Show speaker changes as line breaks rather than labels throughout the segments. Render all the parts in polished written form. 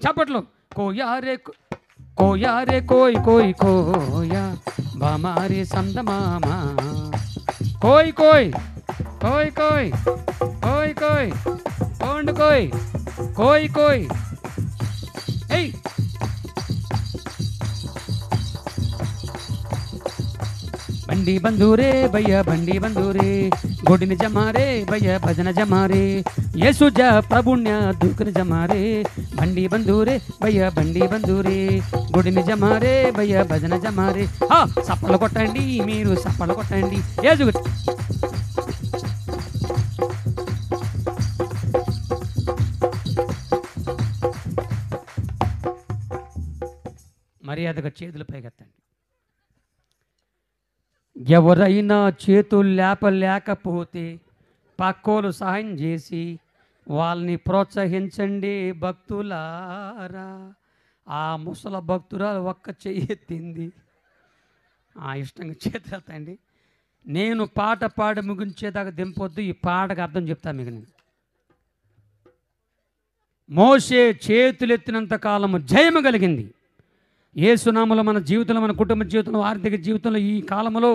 చప్పట్లు. కోయారే కోయారే కోయ్ కోయ్ కోయా బామారే సందమామ కోయ్ కోయ్ కోయ్ కోయ్ కోయ్ కోయ్ కోండు కోయ్ కోయ్ కోయ్. ఏయ్ బండి బందూరే భయ్య బండి బందూరే गोडिन जमारे भैया भजन जमारे येसु जा प्रभुण्य दुखन जमारे बंडी बंदूरे भैया बंडी बंदूरे गोडिन जमारे भैया भजन जमारे सप्पल कोट्टंडी मीरू सप्पल कोट्टंडी येसु మర్యాదగా చేతులు పైకెత్తండి. ఎవరైనా చేతులు లేపలేకపోతే పక్కోలు సహాయం చేసి వాళ్ళని ప్రోత్సహించండి భక్తులారా. ఆ ముసల భక్తురాలు ఒక్క చెయ్యి ఎత్తింది. ఇష్టంగా చేతులు ఎత్తండి. నేను పాట పాడి ముగించేదాకా దింపొద్దు. ఈ పాటకు అర్థం చెప్తాను మీకు. నేను మోషే చేతులు ఎత్తినంత కాలము జయము కలిగింది. యేసునామములో మన జీవితంలో, మన కుటుంబ జీవితంలో, ఆర్థిక జీవితంలో, ఈ కాలంలో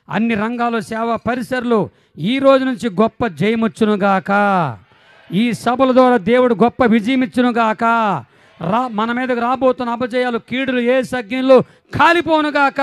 అన్ని రంగాల్లో, సేవా పరిసరలో ఈ రోజు నుంచి గొప్ప జయముచ్చునుగాక. ఈ సభల ద్వారా దేవుడు గొప్ప విజయం ఇచ్చునుగాక. మన మీదకు రాబోతున్న అపజయాలు, కీడులు ఏ సజ్ఞంలో కాలిపోనుగాక.